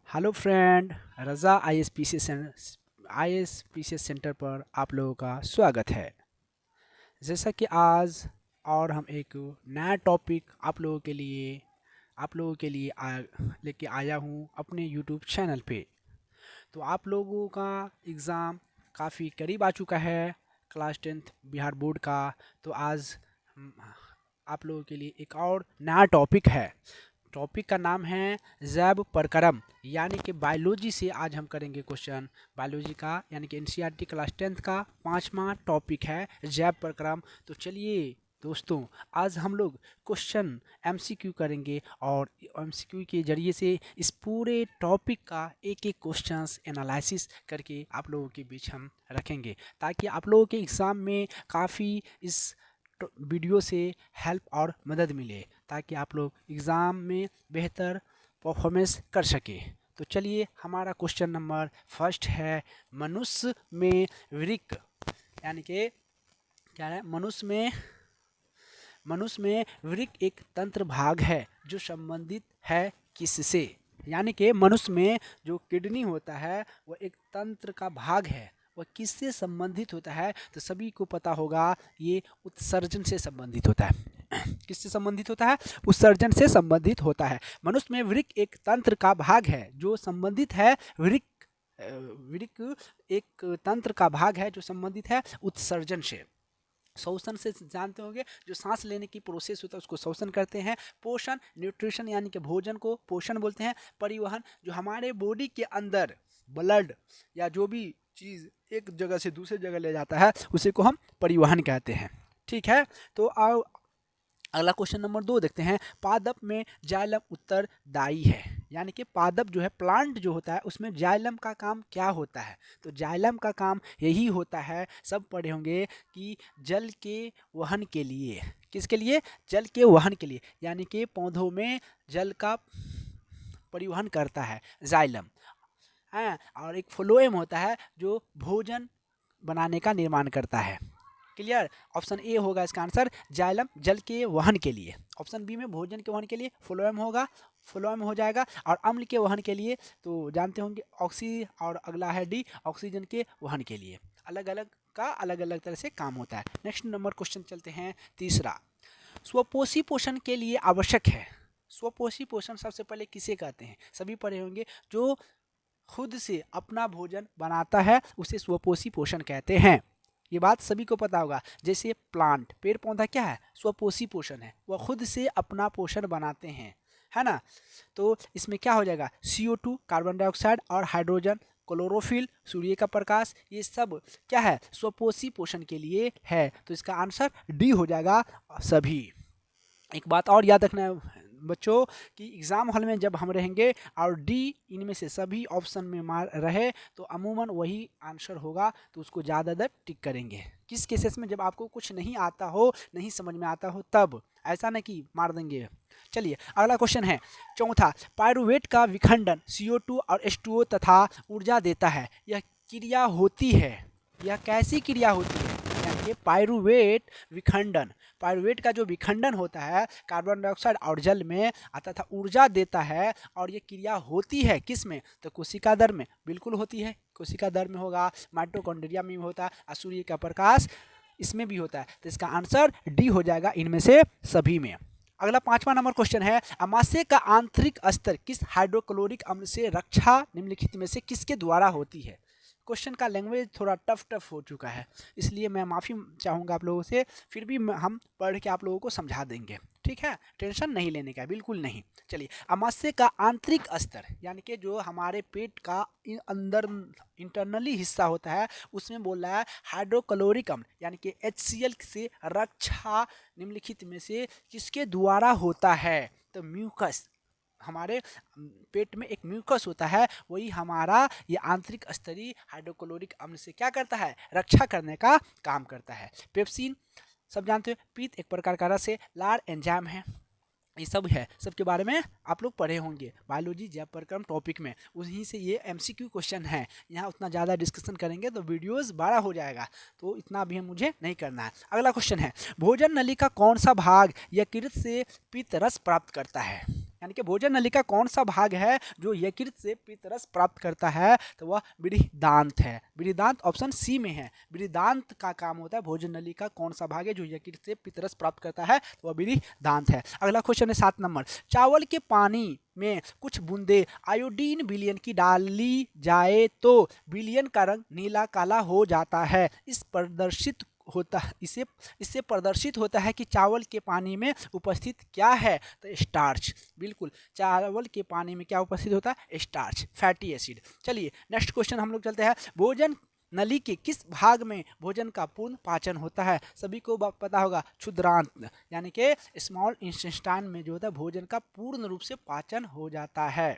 Hello friend, Raza I S P C S centre पर आप लोगों का स्वागत है। जैसा कि आज और हम एक नया टॉपिक आप लोगों के लिए लेके आया हूँ अपने यूट्यूब चैनल पे। तो आप लोगों का एग्ज़ाम काफ़ी करीब आ चुका है, क्लास 10th बिहार बोर्ड का। तो आज हम- आप लोगों के लिए एक और नया टॉपिक है। टॉपिक का नाम है जैव प्रक्रम, यानी कि बायोलॉजी से आज हम करेंगे क्वेश्चन। बायोलॉजी का यानी कि एनसीईआरटी क्लास 10th का 5वां टॉपिक है जैव प्रक्रम। तो चलिए दोस्तों, आज हम लोग क्वेश्चन एमसीक्यू करेंगे और एमसीक्यू के जरिए से इस पूरे टॉपिक का एक एक क्वेश्चंस एनालिसिस करके आप लोगों के बीच हम रखेंगे, ताकि आप लोगों के एग्ज़ाम में काफ़ी इस वीडियो से हेल्प और मदद मिले, ताकि आप लोग एग्ज़ाम में बेहतर परफॉर्मेंस कर सके। तो चलिए, हमारा क्वेश्चन नंबर फर्स्ट है, मनुष्य में वृक्क, यानी कि क्या है, मनुष्य में वृक्क एक तंत्र भाग है जो संबंधित है किससे। यानी कि मनुष्य में जो किडनी होता है वह एक तंत्र का भाग है, वह किससे संबंधित होता है। तो सभी को पता होगा, ये उत्सर्जन से संबंधित होता है। किससे संबंधित होता है? उत्सर्जन से संबंधित होता है। मनुष्य में वृक्क एक तंत्र का भाग है जो संबंधित है वृक्क एक तंत्र का भाग है जो संबंधित है उत्सर्जन से। श्वसन से जानते होंगे, जो सांस लेने की प्रोसेस होता है उसको श्वसन करते हैं। पोषण, न्यूट्रिशन यानी कि भोजन को पोषण बोलते हैं। परिवहन, जो हमारे बॉडी के अंदर ब्लड या जो भी चीज़ एक जगह से दूसरी जगह ले जाता है उसी को हम परिवहन कहते हैं। ठीक है, तो आओ अगला क्वेश्चन नंबर 2 देखते हैं। पादप में जाइलम उत्तरदायी है, यानी कि पादप जो है, प्लांट जो होता है उसमें जाइलम का काम क्या होता है। तो जाइलम का काम यही होता है, सब पढ़े होंगे, कि जल के वहन के लिए। किसके लिए? जल के वहन के लिए, यानी कि पौधों में जल का परिवहन करता है जाइलम। हाँ, और एक फ्लोएम होता है जो भोजन बनाने का निर्माण करता है। क्लियर? ऑप्शन ए होगा इसका आंसर, जाइलम जल के वहन के लिए। ऑप्शन बी में भोजन के वहन के लिए फ्लोएम होगा, फ्लोएम हो जाएगा। और अम्ल के वहन के लिए तो जानते होंगे ऑक्सी, और अगला है डी, ऑक्सीजन के वहन के लिए। अलग अलग का अलग अलग तरह से काम होता है। नेक्स्ट नंबर क्वेश्चन चलते हैं, तीसरा। स्वपोषी पोषण के लिए आवश्यक है। स्वपोषी पोषण सबसे पहले किसे कहते हैं? सभी पढ़े होंगे, जो खुद से अपना भोजन बनाता है उसे स्वपोषी पोषण कहते हैं। ये बात सभी को पता होगा। जैसे प्लांट, पेड़ पौधा क्या है? स्वपोषी पोषण है, वह खुद से अपना पोषण बनाते हैं, है ना। तो इसमें क्या हो जाएगा, CO2 कार्बन डाइऑक्साइड और हाइड्रोजन, क्लोरोफिल सूर्य का प्रकाश, ये सब क्या है? स्वपोषी पोषण के लिए है। तो इसका आंसर डी हो जाएगा सभी। एक बात और याद रखना है बच्चों, कि एग्ज़ाम हॉल में जब हम रहेंगे और डी इनमें से सभी ऑप्शन में मार रहे तो अमूमन वही आंसर होगा, तो उसको ज़्यादातर टिक करेंगे। किस केसेस में? जब आपको कुछ नहीं आता हो, नहीं समझ में आता हो, तब। ऐसा नहीं कि मार देंगे। चलिए, अगला क्वेश्चन है, चौथा। पायरुवेट का विखंडन CO2 और H2O तथा ऊर्जा देता है, यह क्रिया होती है, यह कैसी क्रिया होती है? यानी कि पायरुवेट विखंडन, पायरुवेट का जो विखंडन होता है कार्बन डाइऑक्साइड और जल में तथा ऊर्जा देता है, और ये क्रिया होती है किस में? तो कोशिका दर में। बिल्कुल होती है, कोशिका दर में होगा, माइटोकॉन्ड्रिया में भी होता है, और सूर्य का प्रकाश इसमें भी होता है। तो इसका आंसर डी हो जाएगा इनमें से सभी में। अगला 5वां नंबर क्वेश्चन है, अमाशय का आंतरिक स्तर किस हाइड्रोक्लोरिक अम्ल से रक्षा निम्नलिखित में से किसके द्वारा होती है? क्वेश्चन का लैंग्वेज थोड़ा टफ हो चुका है, इसलिए मैं माफ़ी चाहूँगा आप लोगों से। फिर भी हम पढ़ के आप लोगों को समझा देंगे, ठीक है? टेंशन नहीं लेने का, बिल्कुल नहीं। चलिए, अमाशय का आंतरिक स्तर, यानी कि जो हमारे पेट का अंदर इंटरनली हिस्सा होता है, उसमें बोल रहा है हाइड्रोक्लोरिक अम्ल, यानी कि HCl से रक्षा निम्नलिखित में से किसके द्वारा होता है? तो म्यूकस, हमारे पेट में एक म्यूकस होता है, वही हमारा ये आंतरिक स्तरीय हाइड्रोक्लोरिक अम्ल से क्या करता है? रक्षा करने का काम करता है। पेप्सिन सब जानते हो, पीत एक प्रकार का रस है, लार एंजाइम है, ये सब है, सबके बारे में आप लोग पढ़े होंगे बायोलॉजी जैव प्रक्रम टॉपिक में। उन्हीं से ये MCQ क्वेश्चन है। यहाँ उतना ज़्यादा डिस्कशन करेंगे तो वीडियोस बड़ा हो जाएगा, तो इतना भी मुझे नहीं करना है। अगला क्वेश्चन है, भोजन नली का कौन सा भाग यकृत से पित्त रस प्राप्त करता है? यानी कि भोजन नली का कौन सा भाग है जो यकृत से पित्तरस प्राप्त करता है, तो वह बृहदांत है। बृहदांत ऑप्शन सी में है। बृहदांत का काम होता है, भोजन नली का कौन सा भाग है जो यकृत से पित्तरस प्राप्त करता है, तो वह बृहदांत है। अगला क्वेश्चन है 7 नंबर, चावल के पानी में कुछ बूंदे आयोडीन विलयन की डाली जाए तो विलयन का रंग नीला काला हो जाता है। इससे प्रदर्शित होता है कि चावल के पानी में उपस्थित क्या है, तो स्टार्च। बिल्कुल, चावल के पानी में क्या उपस्थित होता है, स्टार्च, फैटी एसिड। चलिए नेक्स्ट क्वेश्चन हम लोग चलते हैं, भोजन नली के किस भाग में भोजन का पूर्ण पाचन होता है? सभी को पता होगा, क्षुद्रांत यानी कि स्मॉल इंटेस्टाइन में जो होता है भोजन का पूर्ण रूप से पाचन हो जाता है,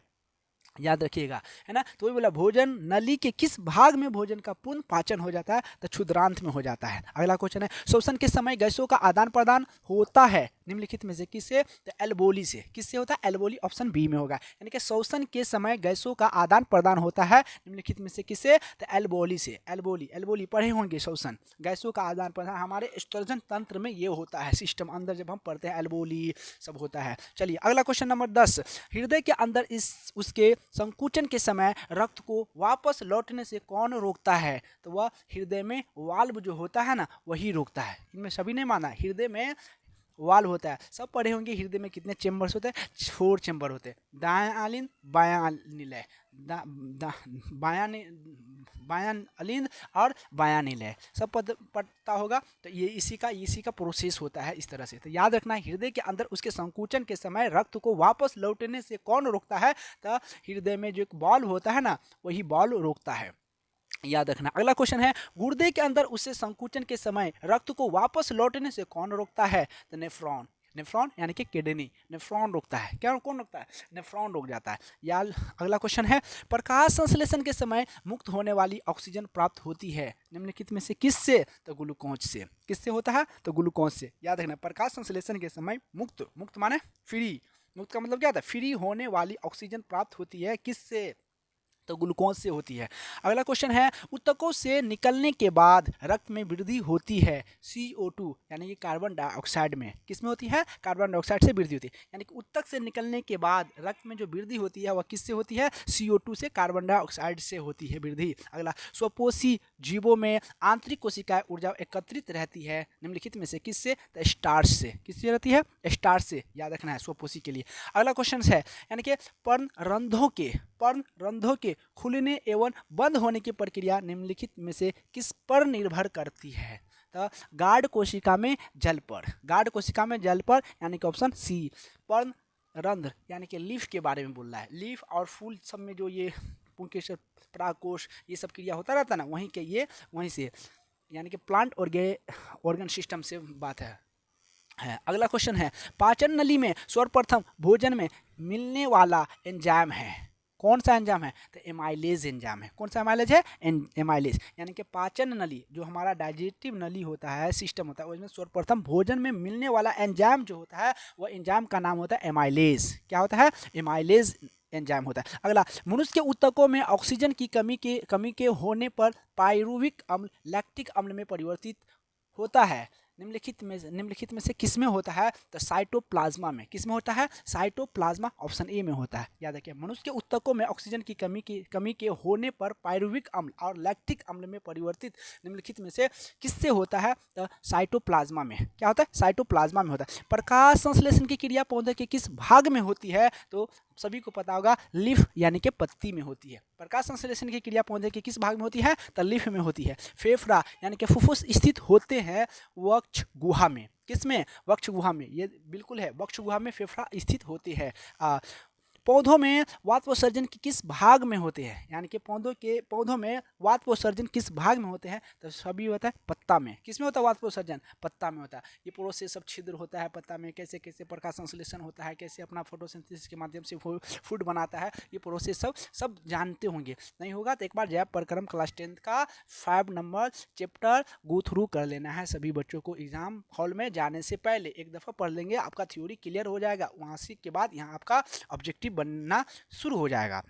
याद रखिएगा, है ना। तो वही बोला, भोजन नली के किस भाग में भोजन का पूर्ण पाचन हो जाता है, तो क्षुद्रांत में हो जाता है। अगला क्वेश्चन है, श्वसन के समय गैसों का आदान प्रदान होता है निम्नलिखित में से किससे, तो एल्बोली से। किससे होता है, एल्बोली, ऑप्शन बी में होगा। यानी कि श्वसन के समय गैसों का आदान प्रदान होता है निम्नलिखित में से किससे, तो एल्बोली से। एल्बोली पढ़े होंगे, श्वसन गैसों का आदान प्रदान हमारे स्टर्जन तंत्र में ये होता है, सिस्टम अंदर जब हम पढ़ते हैं एल्बोली सब होता है। चलिए अगला क्वेश्चन नंबर 10, हृदय के अंदर उसके संकुचन के समय रक्त को वापस लौटने से कौन रोकता है, तो वह हृदय में वाल्व जो होता है ना, वही रोकता है। इनमें सभी ने माना हृदय में वाल्व होता है, सब पढ़े होंगे। हृदय में कितने चेंबर्स होते हैं, 4 चेंबर होते हैं, दायां अलिंद, बायां निलय, बायां अलिंद और बायां निलय, सब पता होगा। तो ये इसी का प्रोसेस होता है इस तरह से। तो याद रखना, हृदय के अंदर उसके संकुचन के समय रक्त को वापस लौटने से कौन रोकता है, तो हृदय में जो एक बॉल्व होता है ना, वही बॉल्व रोकता है, याद रखना। अगला क्वेश्चन है, गुर्दे के अंदर उससे संकुचन के समय रक्त को वापस लौटने से कौन रोकता है, तो नेफ्रॉन यानी कि किडनी, नेफ्रॉन रोकता है। क्या कौन रोकता है, नेफ्रॉन रोक जाता है, याद। अगला क्वेश्चन है, प्रकाश संश्लेषण के समय मुक्त होने वाली ऑक्सीजन प्राप्त होती है निम्नलिखित में से किससे, तो ग्लूकोज से। किससे होता है, तो ग्लूकोज से, याद रखना। प्रकाश संश्लेषण के समय मुक्त माने फ्री, मुक्त का मतलब क्या था, फ्री होने वाली ऑक्सीजन प्राप्त होती है किससे, तो ग्लूकोज से होती है। अगला क्वेश्चन है, ऊतकों से निकलने के बाद रक्त में वृद्धि होती है CO2 यानी कि कार्बन डाइऑक्साइड में। किस में होती है, कार्बन डाइऑक्साइड से वृद्धि होती है। यानी कि ऊतक से निकलने के बाद रक्त में जो वृद्धि होती है वह किससे होती है, CO2 से, कार्बन डाइऑक्साइड से होती है वृद्धि। अगला, स्वपोषी जीवों में आंतरिक कोशिकाएं ऊर्जा एकत्रित रहती है निम्नलिखित में से किससे, तो स्टार्च से। किससे रहती है, स्टार्च से, याद रखना है, स्वपोषी के लिए। अगला क्वेश्चन है, यानी कि पर्णरंध्रों के खुलने एवं बंद होने की प्रक्रिया निम्नलिखित में से किस पर निर्भर करती है, तो गार्ड कोशिका में जल पर, यानी कि ऑप्शन सी। पर्णरंध्र यानी कि लीफ के बारे में बोल रहा है, लीफ और फूल सब में जो ये पुंकेसर, परागकोश, ये सब क्रिया होता रहता है ना, वहीं से यानी कि प्लांट ऑर्गन सिस्टम से बात है। अगला क्वेश्चन है, पाचन नली में सर्वप्रथम भोजन में मिलने वाला एंजाइम है, कौन सा एंजाइम है, तो एमाइलेज एंजाइम है। कौन सा एमाइलेज है, एमाइलेज। यानी कि पाचन नली जो हमारा डाइजेस्टिव नली होता है, सिस्टम होता है, उसमें सर्वप्रथम भोजन में मिलने वाला एंजाइम जो होता है, वह एंजाइम का नाम होता है एमाइलेज। क्या होता है, एमाइलेज एंजाइम होता है। अगला, मनुष्य के ऊतकों में ऑक्सीजन की कमी के होने पर पायरुविक अम्ल लैक्टिक अम्ल में परिवर्तित होता है निम्नलिखित में से किस में होता है, तो साइटोप्लाज्मा में। किस में होता है, साइटोप्लाज्मा, ऑप्शन ए में होता है। याद रखिए, मनुष्य के ऊतकों में ऑक्सीजन की कमी के होने पर पायरुविक अम्ल और लैक्टिक अम्ल में परिवर्तित निम्नलिखित में से किससे होता है, तो साइटोप्लाज्मा में। क्या होता है, साइटोप्लाज्मा में होता है। प्रकाश संश्लेषण की क्रिया पौधे के किस भाग में होती है, तो सभी को पता होगा, लीफ यानी कि पत्ती में होती है। प्रकाश संश्लेषण की क्रिया पौधे के किस भाग में होती है, तो लीफ में होती है। फेफड़ा यानी कि फुफ्फुस स्थित होते हैं वक्ष गुहा में। किसमें, वक्ष गुहा में, ये बिल्कुल है, वक्ष गुहा में फेफड़ा स्थित होती है। पौधों में वातवसर्जन किस भाग में होते हैं, यानी कि पौधों में वातवसर्जन किस भाग में होते हैं, तो सभी होता है पत्ता में। किस में होता है वातवसर्जन, पत्ता में होता है। ये प्रोसेस सब छिद्र होता है पत्ता में, कैसे कैसे प्रकाश संश्लेषण होता है, कैसे अपना फोटोसिंथेसिस के माध्यम से फूड बनाता है, ये प्रोसेस सब जानते होंगे। नहीं होगा तो एक बार जैव प्रक्रम क्लास 10 का 5 नंबर चैप्टर गो थ्रू कर लेना है सभी बच्चों को। एग्जाम हॉल में जाने से पहले एक दफ़ा पढ़ लेंगे, आपका थ्योरी क्लियर हो जाएगा। वहाँ से के बाद यहाँ आपका ऑब्जेक्टिव बनना शुरू हो जाएगा।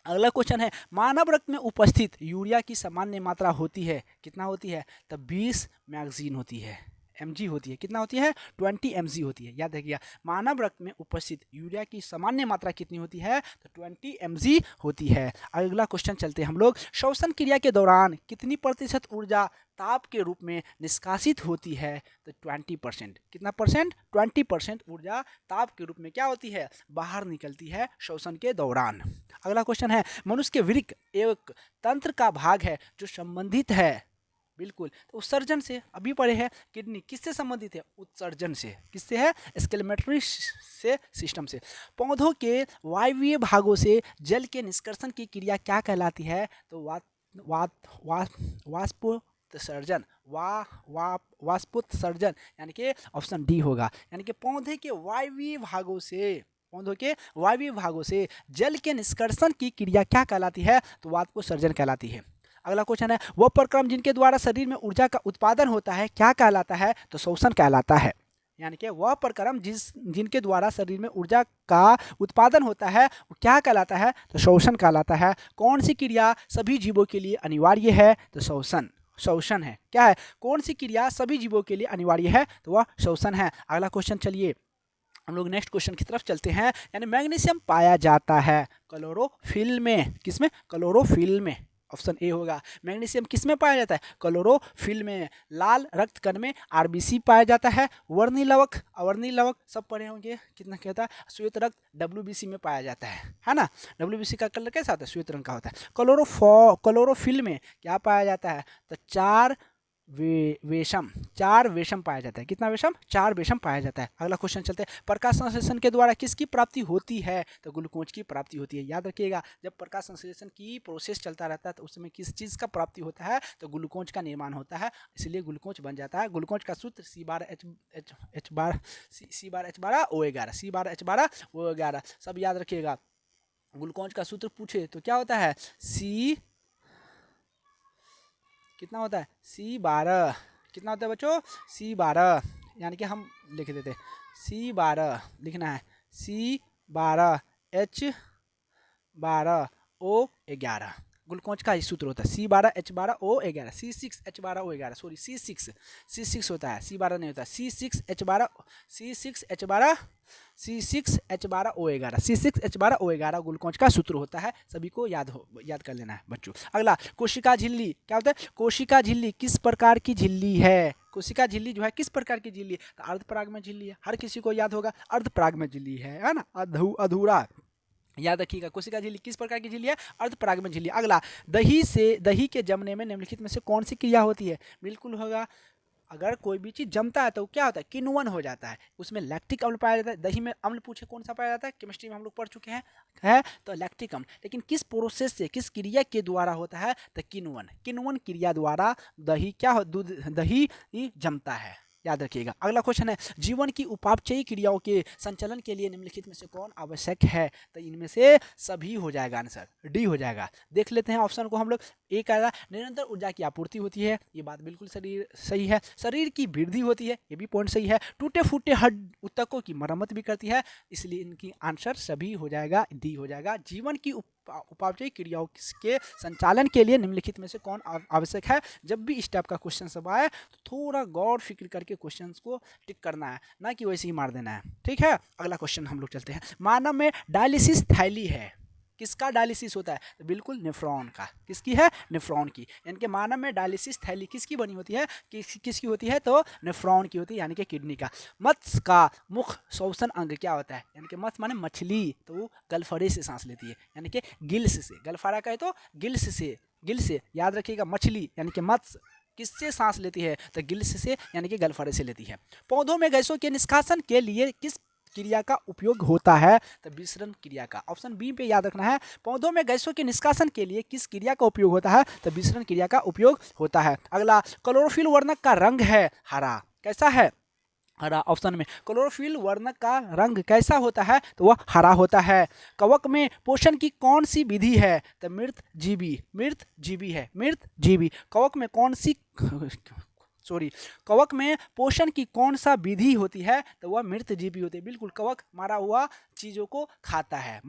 अगला क्वेश्चन है, मानव रक्त में उपस्थित यूरिया की सामान्य मात्रा होती है, कितना होती है, तो 20 मैगजीन होती है। mg होती है। कितना होती है? 20 mg होती है। याद रखिएगा, मानव रक्त में उपस्थित यूरिया की सामान्य मात्रा कितनी होती है? तो 20 mg होती है। अगला क्वेश्चन चलते हैं हम लोग। श्वसन क्रिया के दौरान कितनी प्रतिशत ऊर्जा ताप के रूप में निष्कासित होती है? तो 20%। कितना परसेंट? 20% ऊर्जा ताप के रूप में क्या होती है? बाहर निकलती है श्वसन के दौरान। अगला क्वेश्चन है, मनुष्य के वृक्क एक तंत्र का भाग है जो संबंधित है, बिल्कुल, तो उत्सर्जन से। अभी पढ़े हैं किडनी किससे संबंधित है? उत्सर्जन से। किससे है? एक्सक्लेमेटरी से सिस्टम से। पौधों के वायवीय भागों से जल के निष्कर्षण की क्रिया क्या कहलाती है? तो वाष्पोत्सर्जन। वाष्पोत्सर्जन, यानी कि ऑप्शन डी होगा। यानी कि पौधे के वायवीय भागों से जल के निष्कर्षण की क्रिया क्या कहलाती है? तो वाष्पोत्सर्जन कहलाती है। अगला क्वेश्चन है, वह प्रक्रम जिनके द्वारा शरीर में ऊर्जा का उत्पादन होता है क्या कहलाता है? तो श्वसन कहलाता है। यानी कि वह प्रक्रम जिनके द्वारा शरीर में ऊर्जा का उत्पादन होता है वो क्या कहलाता है? तो श्वसन कहलाता है। कौन सी क्रिया सभी जीवों के लिए अनिवार्य है? तो श्वसन है। क्या है? कौन सी क्रिया सभी जीवों के लिए अनिवार्य है? तो वह श्वसन है। अगला क्वेश्चन, चलिए हम लोग नेक्स्ट क्वेश्चन की तरफ चलते हैं। यानी मैग्नीशियम पाया जाता है क्लोरोफिल में। किसमें? क्लोरोफिल में। ऑप्शन ए होगा। मैग्नीशियम किस में पाया जाता है? क्लोरोफिल में। लाल रक्त कण में आरबीसी पाया जाता है। वर्णी लवक, अवर्णी लवक सब पढ़े होंगे। कितना कहता है? श्वेत रक्त डब्ल्यूबीसी में पाया जाता है ना। डब्ल्यूबीसी का कलर कैसा होता है? श्वेत रंग का होता है। क्लोरोफिल में क्या पाया जाता है? तो चार वेशम पाया जाता है। कितना वेशम? 4 वेशम पाया जाता है। अगला क्वेश्चन चलते हैं, प्रकाश संश्लेषण के द्वारा किसकी प्राप्ति होती है? तो ग्लूकोज की प्राप्ति होती है। याद रखिएगा, जब प्रकाश संश्लेषण की प्रोसेस चलता रहता है तो उसमें किस चीज़ का प्राप्ति होता है? तो ग्लूकोज का निर्माण होता है, इसलिए ग्लूकोज बन जाता है। ग्लूकोज का सूत्र C12H12O11 सब याद रखिएगा। ग्लूकोज का सूत्र पूछे तो क्या होता है? कितना होता है? C12। कितना होता है बच्चों? C12। यानी कि हम लिख देते हैं C12 लिखना है। C12H12O11 ग्लूकोज का ही सूत्र होता है। C12H12O11 C6H12O11 सॉरी C6 होता है, C12 नहीं होता। C6H12O11 ग्लूकोज का सूत्र होता है। सभी को याद कर लेना है बच्चों। अगला, कोशिका झिल्ली क्या होता है? कोशिका झिल्ली किस प्रकार की झिल्ली है? कोशिका झिल्ली जो है किस प्रकार की झिल्ली है? तो अर्धपराग में झिल्ली है। हर किसी को याद होगा अर्धपराग में झिल्ली है ना। अधूरा याद रखिएगा। कोशिका झिल्ली किस प्रकार की झिल्ली है? अर्धपराग में झिल्ली। अगला, दही के जमने में निम्नलिखित में से कौन सी क्रिया होती है? बिल्कुल होगा, अगर कोई भी चीज़ जमता है तो क्या होता है? किण्वन हो जाता है। उसमें लैक्टिक अम्ल पाया जाता है। दही में अम्ल पूछे कौन सा पाया जाता है? केमिस्ट्री में हम लोग पढ़ चुके हैं, है तो लैक्टिक अम्ल। लेकिन किस प्रोसेस से, किस क्रिया के द्वारा होता है? तो किण्वन क्रिया द्वारा दही दही जमता है। याद रखिएगा। अगला क्वेश्चन है, जीवन की उपापचयी क्रियाओं के संचालन के लिए निम्नलिखित में से कौन आवश्यक है? तो इनमें से सभी हो जाएगा, आंसर डी हो जाएगा। देख लेते हैं ऑप्शन को हम लोग। एक आएगा, निरंतर ऊर्जा की आपूर्ति होती है, ये बात बिल्कुल सही है। शरीर की वृद्धि होती है, ये भी पॉइंट सही है। टूटे फूटे हड्डी ऊतकों की मरम्मत भी करती है, इसलिए इनकी आंसर सभी हो जाएगा, डी हो जाएगा। जीवन की उपापचयी क्रियाओं के संचालन के लिए निम्नलिखित में से कौन आवश्यक है? जब भी इस टाइप का क्वेश्चन सब आए तो थोड़ा गौर फिक्र करके क्वेश्चंस को टिक करना है, ना कि वैसे ही मार देना है। ठीक है, अगला क्वेश्चन हम लोग चलते हैं। मानव में डायलिसिस थैली है, किसका डायलिसिस होता है? तो बिल्कुल नेफ्रॉन का। किसकी है? नेफ्रॉन की। यानी कि मानव में डायलिसिस थैली किसकी बनी होती है? किसकी होती है? तो नेफ्रॉन की होती है, यानी कि किडनी का। मत्स्य का मुख्य श्वसन अंग क्या होता है? यानी कि मत्स्य माने मछली, तो वो गलफड़े से सांस लेती है, यानी कि गिल्स से। गलफारा कहे तो गिल्स से याद रखिएगा। मछली यानी कि मत्स्य किससे सांस लेती है? तो गिल्स से, यानी कि गलफड़े से लेती है। पौधों में गैसों के निष्कासन के लिए किस क्रिया का उपयोग होता है? तो विसरण क्रिया का। ऑप्शन बी पे याद रखना है। पौधों में गैसों के निष्कासन के लिए किस क्रिया का उपयोग होता है? तो विसरण क्रिया का उपयोग होता है। अगला, क्लोरोफिल वर्णक का रंग है हरा, कैसा है? हरा। ऑप्शन में क्लोरोफिल वर्णक का रंग कैसा होता है? तो वह हरा होता है। कवक में पोषण की कौन सी विधि है? तो मृत जीवी है। मृत जीवी कवक में कौन सी सॉरी, कवक में पोषण की कौन सा विधि होती है? तो वह मृतजीवी होती है। बिल्कुल, कवक मारा हुआ चीज़ों को खाता है,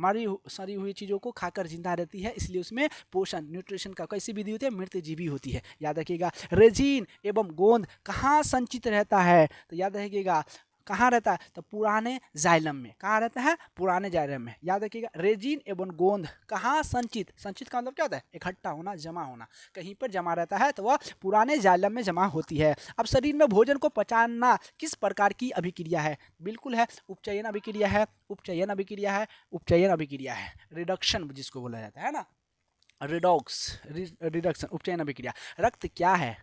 सड़ी हुई चीज़ों को खाकर जिंदा रहती है, इसलिए उसमें पोषण न्यूट्रिशन का कैसी विधि होती है? मृतजीवी होती है। याद रखिएगा। रेजिन एवं गोंद कहाँ संचित रहता है? तो याद रखिएगा, कहाँ रहता है? तो पुराने जाइलम में। कहाँ रहता है? पुराने जाइलम में। याद रखिएगा, रेजिन एवं गोंद कहाँ संचित? संचित का मतलब क्या होता है? इकट्ठा होना, जमा होना। कहीं पर जमा रहता है तो वह पुराने जाइलम में जमा होती है। अब शरीर में भोजन को पचाना किस प्रकार की अभिक्रिया है? बिल्कुल है, उपचयन अभिक्रिया है, उपचयन अभिक्रिया है, उपचयन अभिक्रिया है। रिडक्शन जिसको बोला जाता है ना, रिडक्शन, उपचयन अभिक्रिया। रक्त क्या है?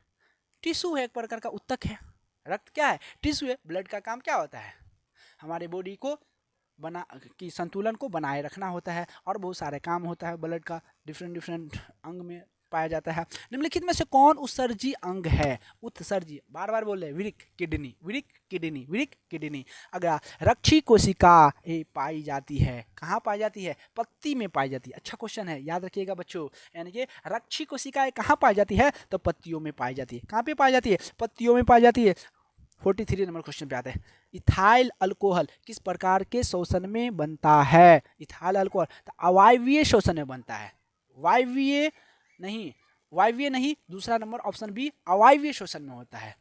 टिश्यू है, एक प्रकार का उत्तक है। रक्त क्या है? टिश्यू है। ब्लड का काम क्या होता है? हमारे बॉडी को बना की संतुलन को बनाए रखना होता है, और बहुत सारे काम होता है ब्लड का, डिफरेंट डिफरेंट अंग में पाया जाता है। निम्नलिखित में से कौन उत्सर्जी अंग है? उत्सर्जी, बार बार बोल रहे, विरिक किडनी, विरिक किडनी, विरिक किडनी। अगला, रक्षी कोशिका पाई जाती है, कहाँ पाई जाती है? पत्ती में पाई जाती है। अच्छा क्वेश्चन है, याद रखिएगा बच्चों। यानी कि रक्षी कोशिकाएं कहाँ पाई जाती है? तो पत्तियों में पाई जाती है। कहाँ पे पाई जाती है? पत्तियों में पाई जाती है। 43 नंबर क्वेश्चन पे आते हैं। इथाइल अल्कोहल किस प्रकार के शोषण में बनता है? इथाइल अल्कोहल तो अवायवीय शोषण में बनता है। वायवीय नहीं, वायवीय नहीं, दूसरा नंबर ऑप्शन बी, अवायवीय शोषण में होता है।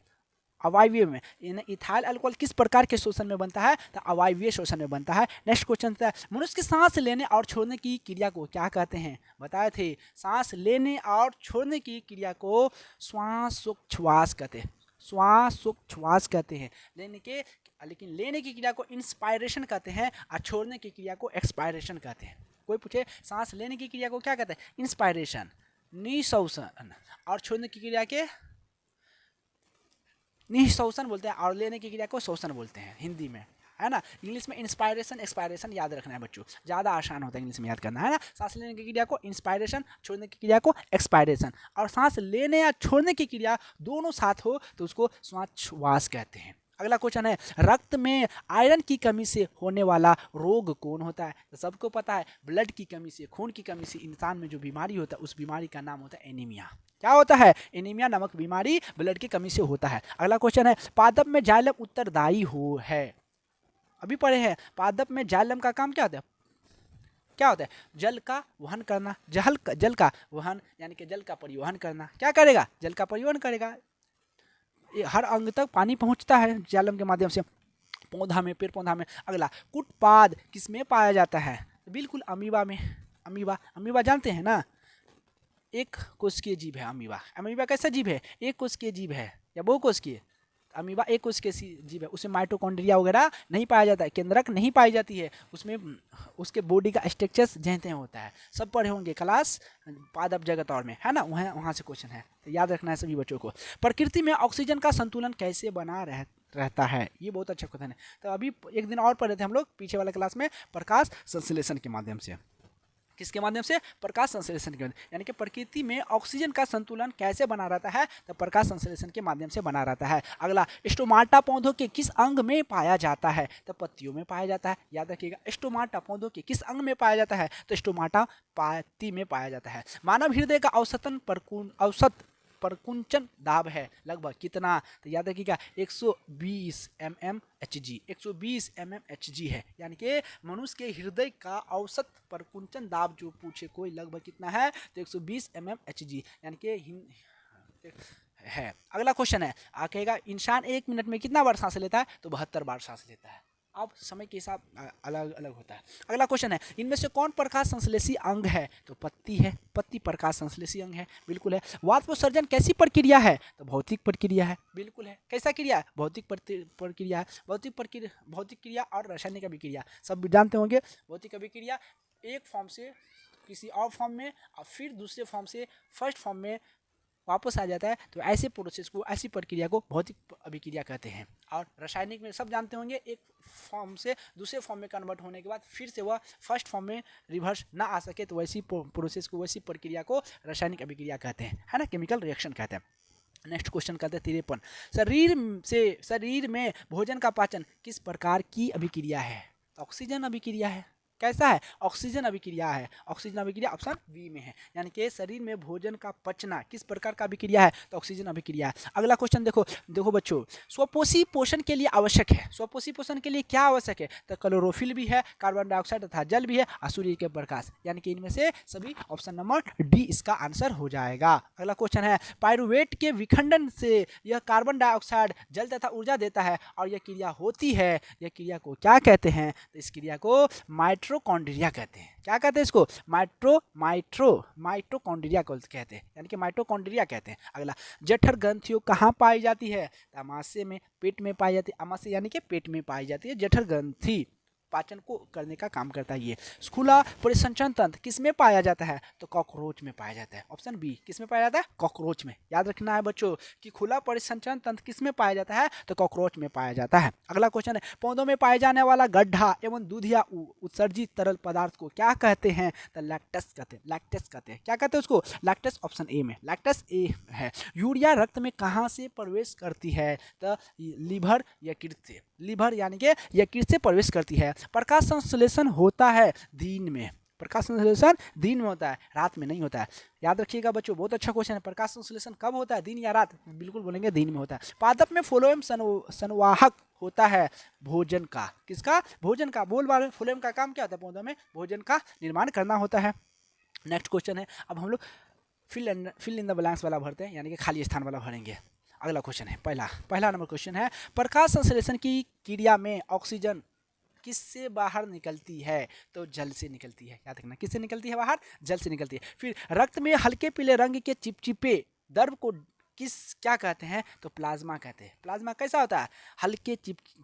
अवायवीय में इथाइल अल्कोहल किस प्रकार के शोषण में बनता है? तो अवायवीय शोषण में बनता है। नेक्स्ट क्वेश्चन है, मनुष्य की सांस लेने और छोड़ने की क्रिया को क्या कहते हैं? बताए थे, सांस लेने और छोड़ने की क्रिया को श्वासोच्छ्वास कहते हैं। श्वासोच्छ्वास कहते हैं। लेकिन लेने की क्रिया को इंस्पायरेशन कहते हैं, और छोड़ने की क्रिया को एक्सपायरेशन कहते हैं। कोई पूछे सांस लेने की क्रिया को क्या कहते हैं? इंस्पायरेशन, निःश्वासन, और छोड़ने की क्रिया के निःश्वासन बोलते हैं, और लेने की क्रिया को श्वसन बोलते हैं हिंदी में, है ना। इंग्लिश में इंस्पायरेशन एक्सपायरेशन याद रखना है बच्चों, ज़्यादा आसान होता है इंग्लिश में याद करना, है ना। सांस लेने की क्रिया को इंस्पायरेशन, छोड़ने की क्रिया को एक्सपायरेशन, और सांस लेने या छोड़ने की क्रिया दोनों साथ हो तो उसको श्वासोच्छ्वास कहते हैं। अगला क्वेश्चन है, रक्त में आयरन की कमी से होने वाला रोग कौन होता है? तो सबको पता है, ब्लड की कमी से, खून की कमी से इंसान में जो बीमारी होता है, उस बीमारी का नाम होता है एनीमिया। क्या होता है? एनीमिया नामक बीमारी ब्लड की कमी से होता है। अगला क्वेश्चन है, पादप में जाइलम उत्तरदायी हो है। अभी पढ़े हैं, पादप में जाइलम का काम क्या होता है? क्या होता है? जल का वहन करना, जल का वहन यानी कि जल का परिवहन करना। क्या करेगा? जल का परिवहन करेगा। हर अंग तक पानी पहुंचता है जाइलम के माध्यम से, पौधा में, पेड़ पौधा में। अगला, कुटपाद किसमें पाया जाता है? बिल्कुल अमीबा में। अमीबा जानते हैं ना, एक कोशिकीय जीव है अमीबा। अमीबा कैसा जीव है? एक कोशिकीय जीव है या बहुकोशिकीय? अमीबा एक कोशिकीय जीव है, उसमें माइटोकॉन्ड्रिया वगैरह नहीं पाया जाता है, केंद्रक नहीं पाई जाती है उसमें। उसके बॉडी का स्ट्रक्चर जैसे होता है, सब पढ़े होंगे क्लास पादप जगत और में, है ना, वहाँ से क्वेश्चन है, तो याद रखना है सभी बच्चों को। प्रकृति में ऑक्सीजन का संतुलन कैसे बना रहता है? ये बहुत अच्छा क्वेश्चन है। तो अभी एक दिन और पढ़े थे हम लोग पीछे वाले क्लास में, प्रकाश संश्लेषण के माध्यम से। किसके माध्यम से? प्रकाश संश्लेषण के माध्यम। यानी कि प्रकृति में ऑक्सीजन का संतुलन कैसे बना रहता है? तो प्रकाश संश्लेषण के माध्यम से बना रहता है। अगला, स्टोमाटा पौधों के किस अंग में पाया जाता है? तो पत्तियों में पाया जाता है। याद रखिएगा, स्टोमाटा पौधों के किस अंग में पाया जाता है? तो स्टोमाटा पत्ती में पाया जाता है। मानव हृदय का औसत परकुंचन दाब है लगभग कितना? तो याद रखिएगा 120 mmHg, 120 mmHg है। यानी कि मनुष्य के हृदय का औसत परकुंचन दाब जो पूछे कोई लगभग कितना है? तो 120 mmHg यानी कि है। अगला क्वेश्चन है, आखेगा इंसान 1 मिनट में कितना बार सांस लेता है? तो 72 बार सांस लेता है। अब समय के हिसाब अलग अलग होता है। अगला क्वेश्चन है, इनमें से कौन प्रकाश संश्लेषी अंग है? तो पत्ती है, पत्ती प्रकाश संश्लेषी अंग है, बिल्कुल है। वाष्पोत्सर्जन कैसी प्रक्रिया है? तो भौतिक प्रक्रिया है, बिल्कुल है। कैसा क्रिया है? भौतिक प्रक्रिया है। भौतिक क्रिया और रासायनिक अभिक्रिया सब जानते होंगे। भौतिक अभिक्रिया एक फॉर्म से किसी और फॉर्म में और फिर दूसरे फॉर्म से फर्स्ट फॉर्म में वापस आ जाता है, तो ऐसे प्रोसेस को, ऐसी प्रक्रिया को भौतिक अभिक्रिया कहते हैं। और रासायनिक में सब जानते होंगे, एक फॉर्म से दूसरे फॉर्म में कन्वर्ट होने के बाद फिर से वह फर्स्ट फॉर्म में रिवर्स ना आ सके, तो वैसी प्रोसेस को, वैसी प्रक्रिया को रासायनिक अभिक्रिया कहते हैं, है ना, केमिकल रिएक्शन कहते हैं। नेक्स्ट क्वेश्चन कहते हैं 53, शरीर में भोजन का पाचन किस प्रकार की अभिक्रिया है? ऑक्सीजन अभिक्रिया है। कैसा है, ऑक्सीजन अभिक्रिया है। ऑक्सीजन अभिक्रिया ऑप्शन बी में है, यानी कि शरीर में भोजन का पचना किस प्रकार का अभिक्रिया है, तो ऑक्सीजन अभिक्रिया है। अगला क्वेश्चन देखो, देखो बच्चों, स्वपोषी पोषण के लिए आवश्यक है, स्वपोषी पोषण के लिए क्या आवश्यक है, तो क्लोरोफिल भी है, कार्बन डाइऑक्साइड तथा जल भी है और सूर्य के प्रकाश, यानी कि इनमें से सभी ऑप्शन नंबर डी इसका आंसर हो जाएगा। अगला क्वेश्चन है, पायरुवेट के विखंडन से यह कार्बन डाइऑक्साइड जल तथा ऊर्जा देता है और यह क्रिया होती है, यह क्रिया को क्या कहते हैं, तो इस क्रिया को माइटोकॉन्ड्रिया कहते हैं। क्या कहते हैं इसको, माइटोकॉन्ड्रिया को कहते हैं, यानी कि माइटोकॉन्ड्रिया कहते हैं। अगला, जठर ग्रंथियों कहाँ पाई जाती है, तो आमाशय में, पेट में पाई जाती है। आमाशय यानी कि पेट में पाई जाती है जठर ग्रंथि, पाचन को करने का काम करता है ये। खुला परिसंचरण तंत्र किसमें पाया जाता है, तो कॉकरोच में पाया जाता है। ऑप्शन बी, किसमें पाया जाता है, कॉकरोच में। याद रखना है बच्चों कि खुला परिसंचरण तंत्र किसमें पाया जाता है, तो कॉकरोच में पाया जाता है। अगला क्वेश्चन है, पौधों में पाए जाने वाला गड्ढा एवं दूध या उत्सर्जित तरल पदार्थ को क्या कहते हैं, तो लैक्टस कहते हैं। लैक्टस कहते हैं, क्या कहते हैं उसको, लैक्टस, ऑप्शन ए में, लैक्टस ए है। यूरिया रक्त में कहाँ से प्रवेश करती है, तो लीवर यकृत से, लीवर यानी कि यकृत से प्रवेश करती है। प्रकाश संश्लेषण होता है दिन में, प्रकाश संश्लेषण दिन में होता है, रात में नहीं होता है। याद रखिएगा बच्चों, बहुत अच्छा क्वेश्चन है, प्रकाश संश्लेषण कब होता है, दिन या रात, बिल्कुल बोलेंगे दिन में होता है। पादप में फ्लोएम संवाहक होता है भोजन का, किसका, भोजन का। बोल बार फ्लोएम का काम क्या होता है, पौधों में भोजन का निर्माण करना होता है। नेक्स्ट क्वेश्चन है, अब हम लोग फिल इन द ब्लैंक्स वाला भरते हैं, यानी कि खाली स्थान वाला भरेंगे। अगला क्वेश्चन है, पहला नंबर क्वेश्चन है, प्रकाश संश्लेषण की क्रिया में ऑक्सीजन किससे बाहर निकलती है, तो जल से निकलती है। याद रखना, किससे निकलती है बाहर, जल से निकलती है। फिर रक्त में हल्के पीले रंग के चिपचिपे द्रव को क्या कहते हैं, तो प्लाज्मा कहते हैं। प्लाज्मा कैसा होता है, हल्के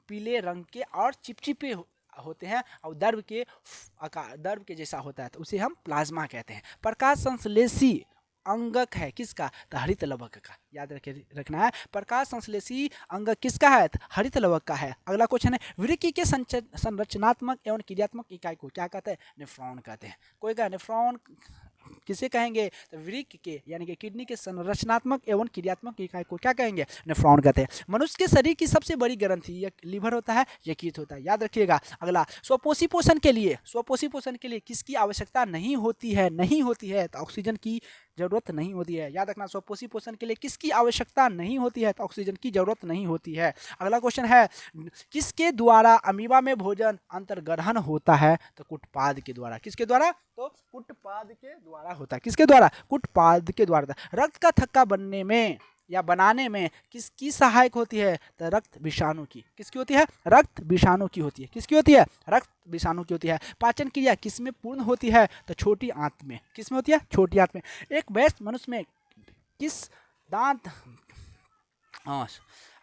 पीले रंग के और चिपचिपे होते हैं और द्रव के जैसा होता है, तो उसे हम प्लाज्मा कहते हैं। प्रकाश संश्लेषी अंगक है किसका, तो हरित लवक का। याद रखना है, प्रकाश संश्लेषी अंगक किसका है, तो हरित लवक का है। अगला क्वेश्चन है, वृक्क के संरचनात्मक एवं क्रियात्मक इकाई को क्या कहते हैं, नेफ्रॉन कहते हैं। कोई कहा नेफ्रॉन किसे कहेंगे, तो वृक्क के यानी कि किडनी के संरचनात्मक एवं क्रियात्मक इकाई को क्या कहेंगे, नेफ्रॉन कहते हैं। मनुष्य के शरीर की सबसे बड़ी ग्रंथि लीवर होता है, यकृत होता है। याद रखिएगा। अगला, स्वपोषी पोषण के लिए किसकी आवश्यकता नहीं होती है, तो ऑक्सीजन की जरूरत नहीं होती है। याद रखना, स्वपोषी पोषण के लिए किसकी आवश्यकता नहीं होती है, तो ऑक्सीजन की जरूरत नहीं होती है। अगला क्वेश्चन है, किसके द्वारा अमीबा में भोजन अंतर्ग्रहण होता है, तो कुटपाद के द्वारा। किसके द्वारा, तो कुटपाद के द्वारा होता है। किसके द्वारा, कुटपाद के द्वारा। रक्त का थक्का बनने में या बनाने में किसकी सहायक होती है, तो रक्त विषाणु की। किसकी होती है, रक्त विषाणु की होती है। किसकी होती है, रक्त विषाणु की होती है। पाचन क्रिया किसमें पूर्ण होती है, तो छोटी आंत में। किसमें होती है, छोटी आंत में। एक वयस्क मनुष्य में किस दांत,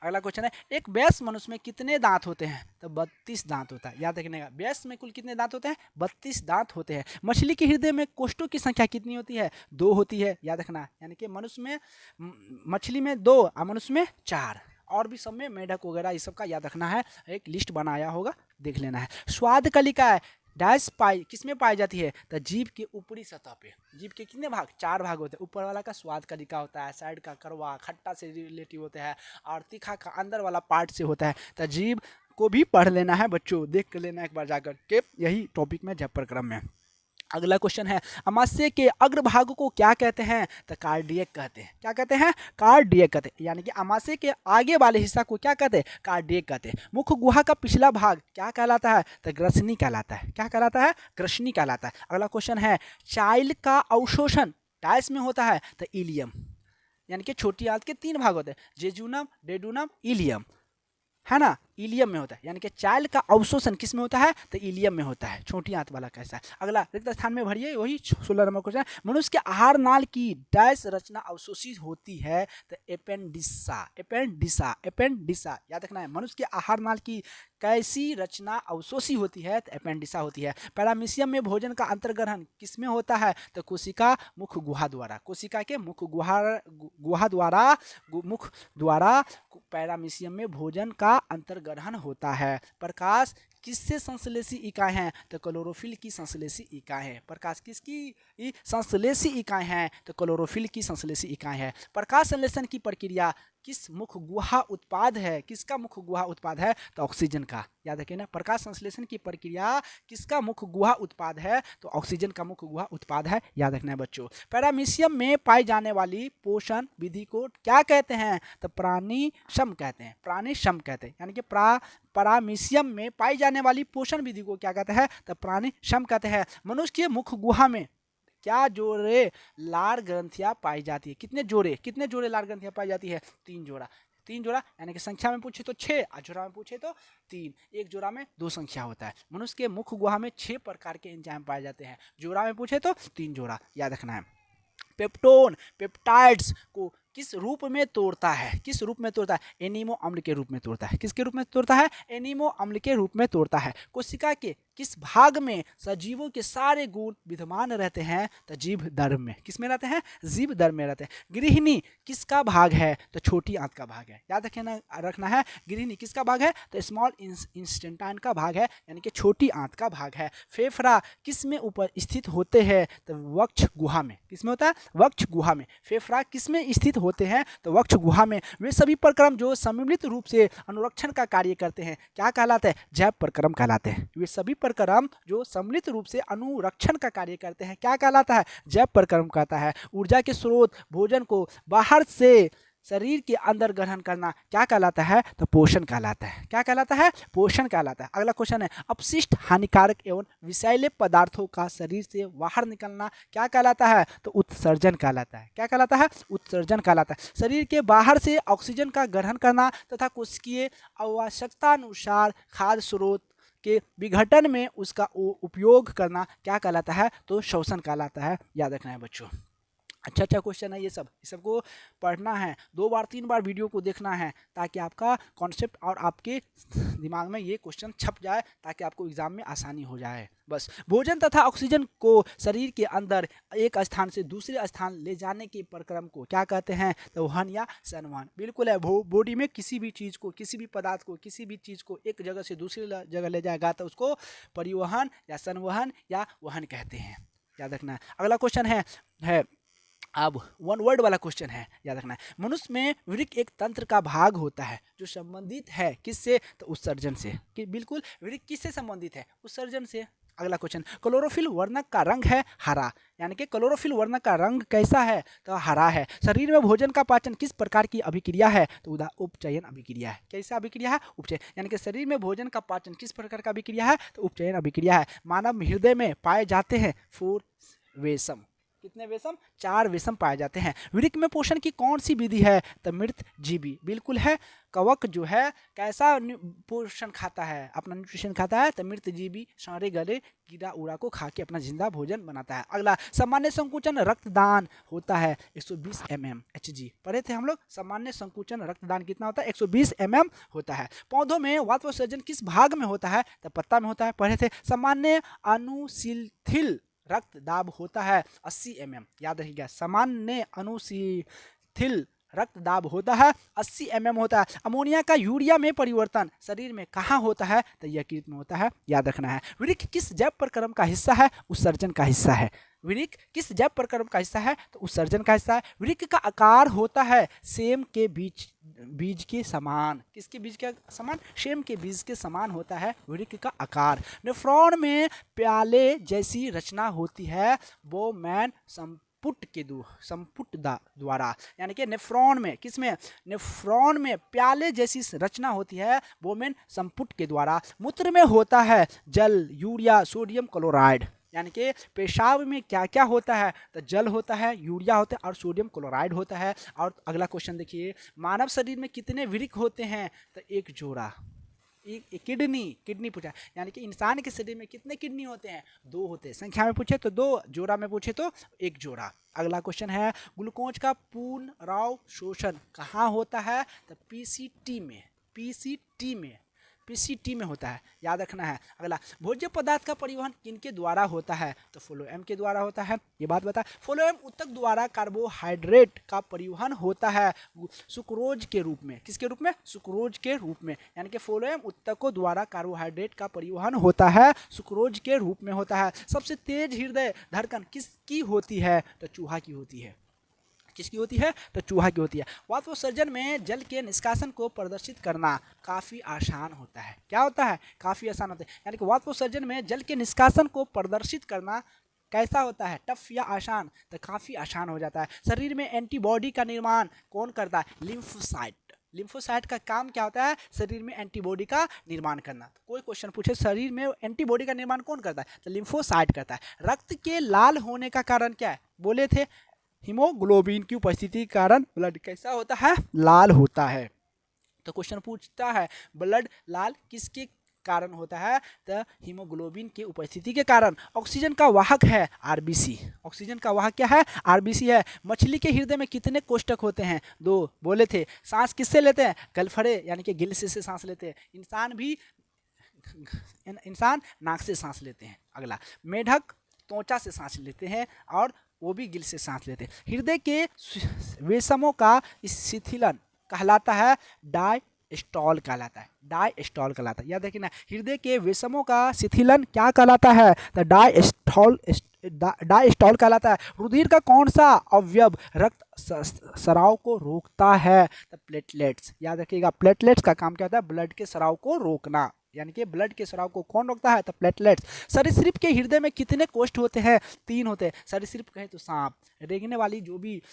अगला क्वेश्चन है, एक वयस्क मनुष्य में कितने दांत होते हैं, तो 32 दांत होता है। याद रखने का, वयस्क में कुल कितने दांत होते हैं, 32 दांत होते हैं। मछली के हृदय में कोष्ठों की संख्या कितनी होती है, 2 होती है। याद रखना, यानी कि मनुष्य में, मछली में 2 और मनुष्य में 4, और भी सब में, मेढक वगैरह ये सब का याद रखना है, एक लिस्ट बनाया होगा, देख लेना है। स्वाद कलिका डैश किसमें पाई जाती है, तो जीभ के ऊपरी सतह पे। जीभ के कितने भाग, 4 भाग होते हैं। ऊपर वाला का स्वाद कलिका होता है, साइड का कड़वा खट्टा से रिलेटिव होता है, और तीखा का अंदर वाला पार्ट से होता है। तो जीभ को भी पढ़ लेना है बच्चों, देख कर लेना एक बार जाकर के, यही टॉपिक में जब क्रम में। अगला क्वेश्चन है, अमाशय के अग्रभाग को क्या कहते हैं, तो कार्डियक कहते हैं। क्या कहते हैं, कार्डियक कहते हैं। यानी कि अमाशय के आगे वाले हिस्सा को क्या कहते हैं, कार्डियक कहते हैं। मुख गुहा का पिछला भाग क्या कहलाता है, तो ग्रसनी कहलाता है। क्या कहलाता है, ग्रसनी कहलाता है। अगला क्वेश्चन है, चाइल का अवशोषण टाइस में होता है, तो इलियम, यानी कि छोटी आंत के 3 भाग होते हैं, जेजुनम, डेडुनम, इलियम, है ना, इलियम में होता है। यानी कि चाइल का अवशोषण किस में होता है, तो इलियम में होता है। छोटी आंत वाला कैसा है। अगला रिक्त स्थान में भरिए, वही 16 नंबर क्वेश्चन। मनुष्य के आहार नाल की डैश रचना अवशोषित होती है, तो एपेंडिसा। याद रखना है, मनुष्य के आहार नाल की कैसी रचना अवशोषी होती है, तो एपेंडिसा होती है। पैरामीशियम में भोजन का अंतर्ग्रहण किस में होता है, तो कोशिका मुख गुहा द्वारा। कोशिका के मुख गुहा द्वारा पैरामीशियम में भोजन का अंतर्ग्रहण होता है। प्रकाश किससे संश्लेषी इकाई हैं, तो क्लोरोफिल की संश्लेषी इकाई है। प्रकाश किसकी संश्लेषी इकाई हैं, तो क्लोरोफिल की संश्लेषी इकाई है। प्रकाश संश्लेषण की प्रक्रिया किस मुख्य गुहा उत्पाद है, किसका मुख्य गुहा उत्पाद है, तो ऑक्सीजन का। याद रखिए ना, प्रकाश संश्लेषण की प्रक्रिया किसका मुख्य गुहा उत्पाद है, तो ऑक्सीजन का मुख्य गुहा उत्पाद है, याद रखना है बच्चों। पैरामीशियम में पाई जाने वाली पोषण विधि को क्या कहते हैं, तो प्राणिशम कहते हैं, प्राणिशम कहते हैं। यानी कि पैरामीशियम में पाई जाने वाली पोषण विधि को क्या कहते हैं, तो प्राणिशम कहते हैं। मनुष्य के मुख्य गुहा में क्या जोड़े लार ग्रंथियां पाई जाती है, कितने जोड़े लार ग्रंथियां पाई जाती है, 3 जोड़ा। 3 जोड़ा यानी कि संख्या में पूछे तो 6 और जोड़ा में पूछे तो 3। एक जोड़ा में 2 संख्या होता है। मनुष्य के मुख्य गुहा में 6 प्रकार के एंजाइम पाए जाते हैं, जोड़ा में पूछे तो 3 जोड़ा, याद रखना है। पेप्टोन पेप्टाइड्स को किस रूप में तोड़ता है, किस रूप में तोड़ता है, एनीमो अम्ल के रूप में तोड़ता है। किसके रूप में तोड़ता है, एनीमो अम्ल के रूप में तोड़ता है। कोशिका के किस भाग में सजीवों के सारे गुण विद्यमान रहते हैं, तो जीव दर्भ में। किस में रहते हैं, जीव दर्भ में रहते हैं। गृहिणी किसका भाग है, तो छोटी आंत का भाग है, याद रखना है। गृहिणी किसका भाग है, तो स्मॉल इंटेस्टाइन का भाग है, यानी कि छोटी आंत का भाग है। फेफड़ा किस में ऊपर स्थित होते हैं, तो वक्ष गुहा में। किस में होता है, वक्ष गुहा में। फेफड़ा किस में स्थित होते हैं, तो वक्ष गुहा में। वे सभी प्रक्रम जो सम्मिलित रूप से अनुरक्षण का कार्य करते हैं क्या कहलाते हैं, जैव प्रक्रम कहलाते हैं। वे सभी प्रक्रम जो सम्मिलित रूप से अनुरक्षण का कार्य करते हैं क्या कहलाता है, जैव प्रक्रम कहता है। ऊर्जा के स्रोत भोजन को बाहर से शरीर के अंदर ग्रहण करना क्या कहलाता है, तो पोषण कहलाता है। क्या कहलाता है, पोषण कहलाता है। अगला क्वेश्चन है, अपशिष्ट हानिकारक एवं विषैले पदार्थों का शरीर से बाहर निकलना क्या कहलाता है, तो उत्सर्जन कहलाता है। क्या कहलाता है, उत्सर्जन कहलाता है। शरीर के बाहर से ऑक्सीजन का ग्रहण करना तथा कोशिकीय आवश्यकता अनुसार खाद्य स्रोत के विघटन में उसका उपयोग करना क्या कहलाता है, तो शोषण कहलाता है, याद रखना है बच्चों। अच्छा क्वेश्चन है ये सबको पढ़ना है, 2 बार 3 बार वीडियो को देखना है, ताकि आपका कॉन्सेप्ट और आपके दिमाग में ये क्वेश्चन छप जाए, ताकि आपको एग्जाम में आसानी हो जाए। बस भोजन तथा ऑक्सीजन को शरीर के अंदर एक स्थान से दूसरे स्थान ले जाने के प्रक्रम को क्या कहते हैं, तो वहन या संवहन। बिल्कुल है, बॉडी में किसी भी चीज़ को, किसी भी पदार्थ को, किसी भी चीज़ को एक जगह से दूसरी जगह ले जाएगा तो उसको परिवहन या संवहन या वहन कहते हैं, याद रखना है। अगला क्वेश्चन है अब 1 वर्ड वाला क्वेश्चन है, याद रखना है। मनुष्य में वृक्क एक तंत्र का भाग होता है जो संबंधित है किससे, तो उत्सर्जन से। कि बिल्कुल वृक्क किससे संबंधित है, उत्सर्जन से। अगला क्वेश्चन, क्लोरोफिल वर्णक का रंग है हरा, यानी कि क्लोरोफिल वर्णक का रंग कैसा है, तो हरा है। शरीर में भोजन का पाचन किस प्रकार की अभिक्रिया है, तो उपचयन अभिक्रिया है। कैसा अभिक्रिया है, उपचयन। यानी कि शरीर में भोजन का पाचन किस प्रकार का अभिक्रिया है, तो उपचयन अभिक्रिया है। मानव हृदय में पाए जाते हैं 4 वेसम। कितने वेसम, 4 वेसम पाए जाते हैं। वृक्क में पोषण की कौन सी विधि है, तो मृत जीवी। बिल्कुल है, कवक जो है कैसा पोषण खाता है, अपना न्यूट्रिशन खाता है, तो मृत जीवी सारे गले कीड़ा उड़ा को खा के अपना जिंदा भोजन बनाता है। अगला, सामान्य संकुचन रक्तदान होता है 120 mm Hg। पढ़े थे हम लोग, सामान्य संकुचन रक्तदान कितना होता है, 120 mm होता है। पौधों में वाष्पोत्सर्जन किस भाग में होता है, तो पत्ता में होता है। पढ़े थे, सामान्य अनुशीथिल रक्त दाब होता है 80 mm। याद रखिएगा, सामान्य अनुशीथिल रक्त दाब होता है 80 mm होता है। अमोनिया का यूरिया में परिवर्तन शरीर में कहाँ होता है, तो यकृत में होता है, याद रखना है। वृक्क किस जैव प्रक्रम का हिस्सा है, उत्सर्जन का हिस्सा है। वृक्क किस जैव प्रक्रम का हिस्सा है, तो उत्सर्जन का हिस्सा है। वृक्क का आकार होता है सेम के बीज के समान। किसके बीज के समान, सेम के बीज के समान होता है वृक्क का आकार। नेफ्रॉन में प्याले जैसी रचना होती है बोमैन संपुट द्वारा। यानी कि नेफ्रॉन में, किसमें, नेफ्रॉन में प्याले जैसी रचना होती है बोमेन संपुट के द्वारा। मूत्र में होता है जल, यूरिया, सोडियम क्लोराइड। यानी कि पेशाब में क्या क्या होता है, तो जल होता है, यूरिया होता है और सोडियम क्लोराइड होता है। और अगला क्वेश्चन देखिए, मानव शरीर में कितने वृक्क होते हैं, तो 1 जोड़ा। किडनी पूछा, यानी कि इंसान के शरीर में कितने किडनी होते हैं, 2 होते हैं। संख्या में पूछे तो 2, जोड़ा में पूछे तो 1 जोड़ा। अगला क्वेश्चन है, ग्लूकोज का पुनराव शोषण कहाँ होता है, तो पीसीटी में होता है, याद रखना है। अगला, भोज्य पदार्थ का परिवहन किनके द्वारा होता है, तो फ्लोएम के द्वारा होता है, ये बात बता। फ्लोएम उत्तक द्वारा कार्बोहाइड्रेट का परिवहन होता है सुक्रोज के रूप में। किसके रूप में, सुक्रोज के रूप में। यानी कि फ्लोएम उत्तकों द्वारा कार्बोहाइड्रेट का परिवहन होता है सुक्रोज के रूप में होता है। सबसे तेज हृदय धड़कन किसकी होती है, तो चूहा की होती है। किसकी होती है? तो चूहा की होती है। वाष्पोत्सर्जन में जल के निष्कासन को प्रदर्शित करना काफ़ी आसान होता है। क्या होता है? काफ़ी आसान होता है। यानी कि वाष्पोत्सर्जन में जल के निष्कासन को प्रदर्शित करना कैसा होता है? टफ या आसान? तो काफ़ी आसान हो जाता है। शरीर में एंटीबॉडी का निर्माण कौन करता है? लिम्फोसाइट। लिम्फोसाइट का काम क्या होता है? शरीर में एंटीबॉडी का निर्माण करना। तो कोई क्वेश्चन पूछे शरीर में एंटीबॉडी का निर्माण कौन करता है? तो लिम्फोसाइट करता है। रक्त के लाल होने का कारण क्या है? बोले थे हीमोग्लोबिन की उपस्थिति के कारण ब्लड कैसा होता है? लाल होता है। तो क्वेश्चन पूछता है ब्लड लाल किसके कारण होता है? तो हीमोग्लोबिन की उपस्थिति के कारण। ऑक्सीजन का वाहक है आरबीसी। ऑक्सीजन का वाहक क्या है? आरबीसी है। मछली के हृदय में कितने कोष्ठक होते हैं? 2 बोले थे। सांस किससे लेते हैं? गलफड़े यानी कि गिल से सांस लेते हैं। इंसान नाक से सांस लेते हैं। अगला, मेढक त्वचा से सांस लेते हैं और वो भी गिल से सांस लेते हैं। हृदय के वेशमों का शिथिलन कहलाता है डायस्टॉल कहलाता है। डायस्टॉल कहलाता है। याद रखिए ना, हृदय के वेशमों का शिथिलन क्या कहलाता है? तो डायस्टॉल कहलाता है। रुधिर का कौन सा अवयव रक्त स्राव को रोकता है? तो प्लेटलेट्स। याद रखिएगा, प्लेटलेट्स का काम क्या होता है? ब्लड के स्राव को रोकना। यानी कि ब्लड के स्राव को कौन रोकता है? तो प्लेटलेट्स। सरीसृप के हृदय में कितने कोष्ठ होते हैं? 3 होते हैं। सरीसृप कहें तो सांप, रेंगने वाली जो भी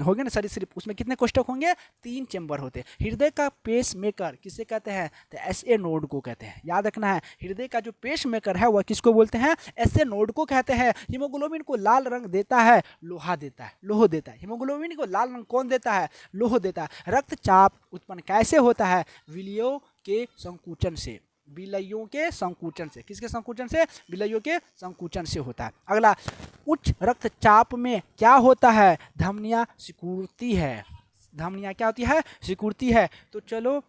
होंगे ना सरीसृप, उसमें कितने कोष्ठक होंगे? 3 चेंबर होते हैं। हृदय का पेस मेकर किसे कहते हैं? तो एसए नोड को कहते हैं। याद रखना है, हृदय का जो पेस मेकर है वह किसको बोलते हैं? एसए नोड को कहते हैं। हीमोग्लोबिन को लाल रंग देता है, लोहा देता है, लोह देता है। हीमोग्लोबिन को लाल रंग कौन देता है? लोह देता है। रक्तचाप उत्पन्न कैसे होता है? विलियों के संकुचन से। विलयों के संकुचन से। किसके संकुचन से? विलयों के संकुचन से होता है। अगला, उच्च रक्तचाप में क्या होता है? धमनियां सिकुड़ती है। धमनियां क्या होती है? सिकुड़ती है। तो चलो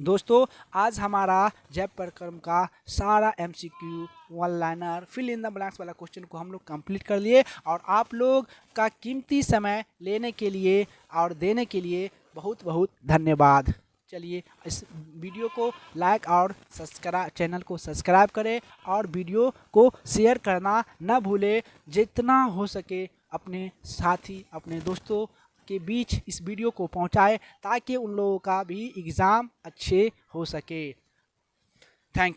दोस्तों, आज हमारा जैव प्रक्रम का सारा MCQ, one liner, fill in the blanks वाला क्वेश्चन को हम लोग कंप्लीट कर लिए। और आप लोग का कीमती समय लेने के लिए और देने के लिए बहुत बहुत धन्यवाद। चलिए, इस वीडियो को लाइक और सब्सक्राइब, चैनल को सब्सक्राइब करें और वीडियो को शेयर करना न भूलें। जितना हो सके अपने साथी, अपने दोस्तों के बीच इस वीडियो को पहुंचाएं ताकि उन लोगों का भी एग्ज़ाम अच्छे हो सके। Thank you.